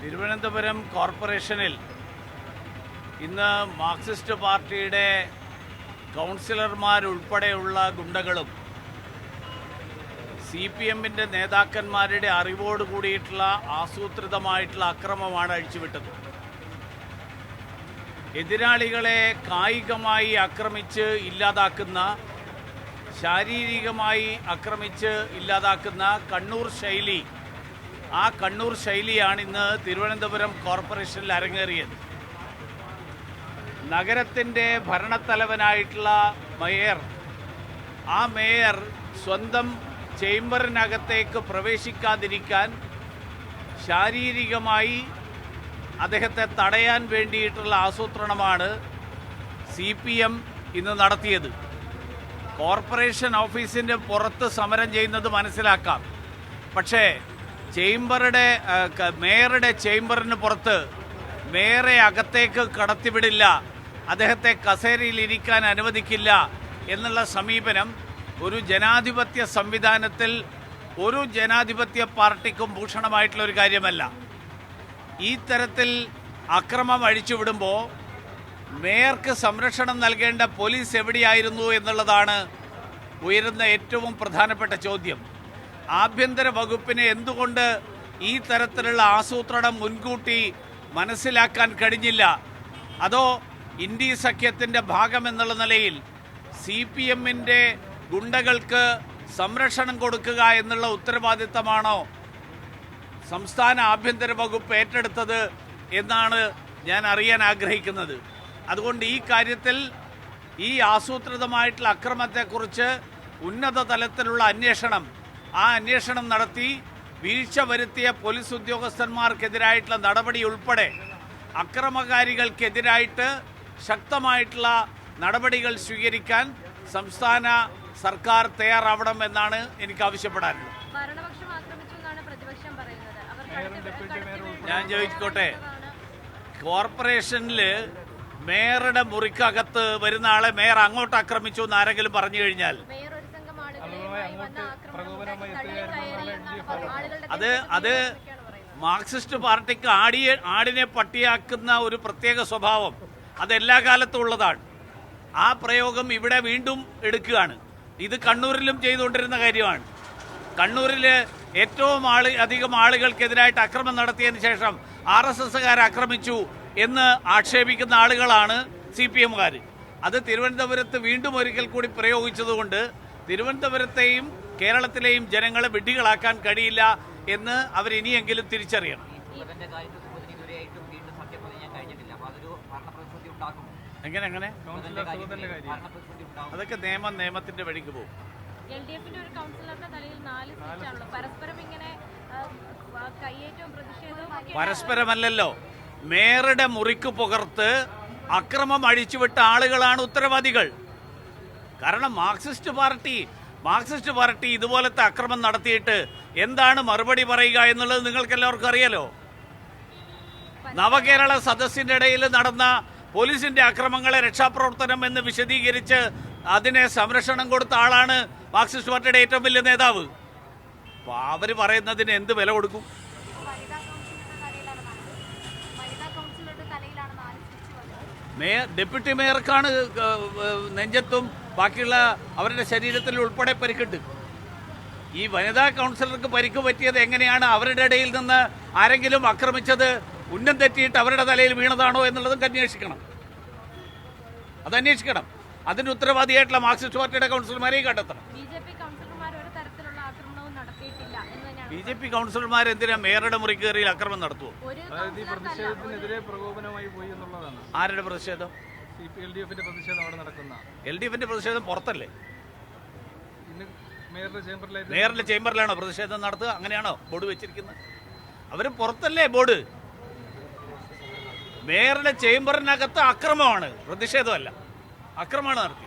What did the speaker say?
തിരുവനന്തപുരം കോർപ്പറേഷനിൽ ഇന്ന് മാർക്സിസ്റ്റ് പാർട്ടിയുടെ കൗൺസിലർമാരുൾപ്പെടെയുള്ള ഗുണ്ടകളും CPM-ന്റെ നേതാക്കന്മാരുടെ അറിവോട് കൂടിയിട്ടുള്ള ആസൂത്രിതമായിട്ടുള്ള അക്രമമാണ് അഴിച്ചുവിട്ടത്. എതിരാളികളെ കായികമായി ആക്രമിച്ച് ഇല്ലാതാക്കുന്ന, ശാരീരികമായി ആക്രമിച്ച് ഇല്ലാതാക്കുന്ന കണ്ണൂർ ശൈലി, ആ കണ്ണൂർ ശൈലിയാണ് ഇന്ന് തിരുവനന്തപുരം കോർപ്പറേഷനിൽ അരങ്ങേറിയത്. നഗരത്തിൻ്റെ ഭരണത്തലവനായിട്ടുള്ള മേയർ, ആ മേയർ സ്വന്തം ചേംബറിനകത്തേക്ക് പ്രവേശിക്കാതിരിക്കാൻ ശാരീരികമായി അദ്ദേഹത്തെ തടയാൻ വേണ്ടിയിട്ടുള്ള ആസൂത്രണമാണ് CPM ഇന്ന് നടത്തിയത്. കോർപ്പറേഷൻ ഓഫീസിൻ്റെ പുറത്ത് സമരം ചെയ്യുന്നത് മനസ്സിലാക്കാം. പക്ഷേ മേയറുടെ ചേംബറിന് പുറത്ത് മേയറെ അകത്തേക്ക് കടത്തിവിടില്ല, അദ്ദേഹത്തെ കസേരയിൽ ഇരിക്കാൻ അനുവദിക്കില്ല എന്നുള്ള സമീപനം ഒരു ജനാധിപത്യ സംവിധാനത്തിൽ ഒരു ജനാധിപത്യ പാർട്ടിക്കും ഭൂഷണമായിട്ടുള്ള ഒരു കാര്യമല്ല. ഈ തരത്തിൽ അക്രമം അഴിച്ചുവിടുമ്പോൾ മേയർക്ക് സംരക്ഷണം നൽകേണ്ട പോലീസ് എവിടെയായിരുന്നു എന്നുള്ളതാണ് ഉയരുന്ന ഏറ്റവും പ്രധാനപ്പെട്ട ചോദ്യം. ആഭ്യന്തര വകുപ്പിന് എന്തുകൊണ്ട് ഈ തരത്തിലുള്ള ആസൂത്രണം മുൻകൂട്ടി മനസ്സിലാക്കാൻ കഴിഞ്ഞില്ല? അതോ ഇന്ത്യ സഖ്യത്തിൻ്റെ ഭാഗമെന്നുള്ള നിലയിൽ CPM-ന്റെ ഗുണ്ടകൾക്ക് സംരക്ഷണം കൊടുക്കുക എന്നുള്ള ഉത്തരവാദിത്തമാണോ സംസ്ഥാന ആഭ്യന്തര വകുപ്പ് ഏറ്റെടുത്തത് എന്നാണ് ഞാൻ അറിയാൻ ആഗ്രഹിക്കുന്നത്. അതുകൊണ്ട് ഈ കാര്യത്തിൽ ഈ ആസൂത്രിതമായിട്ടുള്ള അക്രമത്തെക്കുറിച്ച് ഉന്നത തലത്തിലുള്ള അന്വേഷണം, ആ അന്വേഷണം നടത്തി വീഴ്ച വരുത്തിയ പോലീസ് ഉദ്യോഗസ്ഥന്മാർക്കെതിരായിട്ടുള്ള നടപടി ഉൾപ്പെടെ അക്രമകാരികൾക്കെതിരായിട്ട് ശക്തമായിട്ടുള്ള നടപടികൾ സ്വീകരിക്കാൻ സംസ്ഥാന സർക്കാർ തയ്യാറാവണം എന്നാണ് എനിക്ക് ആവശ്യപ്പെടാനുള്ളത്. ഞാൻ ചോദിച്ചോട്ടെ, കോർപ്പറേഷനിൽ മേയറുടെ മുറിക്കകത്ത് വരുന്ന ആളെ മേയർ അങ്ങോട്ട് ആക്രമിച്ചു എന്ന് ആരെങ്കിലും പറഞ്ഞു കഴിഞ്ഞാൽ അത് മാർക്സിസ്റ്റ് പാർട്ടിക്ക് ആടിനെ പട്ടിയാക്കുന്ന ഒരു പ്രത്യേക സ്വഭാവം അതെല്ലാ കാലത്തും ഉള്ളതാണ്. ആ പ്രയോഗം ഇവിടെ വീണ്ടും എടുക്കുകയാണ്. ഇത് കണ്ണൂരിലും ചെയ്തുകൊണ്ടിരുന്ന കാര്യമാണ്. കണ്ണൂരിൽ ഏറ്റവും അധികം ആളുകൾക്കെതിരായിട്ട് അക്രമം നടത്തിയതിന് ശേഷം RSSകാരെ ആക്രമിച്ചു എന്ന് ആക്ഷേപിക്കുന്ന ആളുകളാണ് CPM-കാർ. അത് തിരുവനന്തപുരത്ത് വീണ്ടും ഒരിക്കൽ കൂടി പ്രയോഗിച്ചതുകൊണ്ട് തിരുവനന്തപുരത്തെയും കേരളത്തിലെയും ജനങ്ങളെ വിഡ്ഢികളാക്കാൻ കഴിയില്ല എന്ന് അവരിനിയെങ്കിലും തിരിച്ചറിയണം. എങ്ങനെ അതൊക്കെ നിയമത്തിന്റെ വഴിക്ക് പോകും. പരസ്പരമല്ലല്ലോ, മേയറുടെ മുറിക്ക് പുറത്ത് അക്രമം അഴിച്ചുവിട്ട ആളുകളാണ് ഉത്തരവാദികൾ. കാരണം മാർക്സിസ്റ്റ് പാർട്ടി ഇതുപോലത്തെ അക്രമം നടത്തിയിട്ട് എന്താണ് മറുപടി പറയുക എന്നുള്ളത് നിങ്ങൾക്ക് എല്ലാവർക്കും അറിയാലോ. നവകേരള സദസ്സിന്റെ ഇടയിൽ നടന്ന പോലീസിന്റെ അക്രമങ്ങളെ രക്ഷാപ്രവർത്തനം എന്ന് വിശദീകരിച്ച് അതിനെ സംരക്ഷണം കൊടുത്ത ആളാണ് മാർക്സിസ്റ്റ് പാർട്ടിയുടെ ഏറ്റവും വലിയ നേതാവ്. അപ്പൊ അവര് പറയുന്നതിന് എന്ത് വില കൊടുക്കും? ഡെപ്യൂട്ടി മേയർക്കാണ് നെഞ്ചത്തും ബാക്കിയുള്ള അവരുടെ ശരീരത്തിൽ ഉൾപ്പെടെ പരിക്കുണ്ട്. ഈ വനിതാ കൗൺസിലർക്ക് പരിക്ക് പറ്റിയത് എങ്ങനെയാണ്? അവരുടെ ഇടയിൽ നിന്ന് ആരെങ്കിലും ആക്രമിച്ചത് ഉന്നം തെറ്റിയിട്ട് അവരുടെ തലയിൽ വീണതാണോ എന്നുള്ളതും അന്വേഷിക്കണം. അതന്വേഷിക്കണം. അതിന് ഉത്തരവാദിയായിട്ടുള്ള മാർക്സിസ്റ്റ് പാർട്ടിയുടെ കൗൺസിലർമാരെയും കണ്ടെത്തണം. BJP കൗൺസിലർമാർ എന്തിനാ മേയറുടെ മുറി കയറി അക്രമം നടത്തുമോ? ആരുടെ പ്രതിഷേധം? LDFന്റെ പ്രതിഷേധം പുറത്തല്ലേ? മേയറുടെ ചേംബറിലാണോ പ്രതിഷേധം നടത്തുക? അങ്ങനെയാണോ ബോർഡ് വെച്ചിരിക്കുന്നത്? അവര് പുറത്തല്ലേ ബോർഡ്? മേയറുടെ ചേംബറിനകത്ത് അക്രമമാണ്, പ്രതിഷേധമല്ല, അക്രമമാണ് നടത്തി.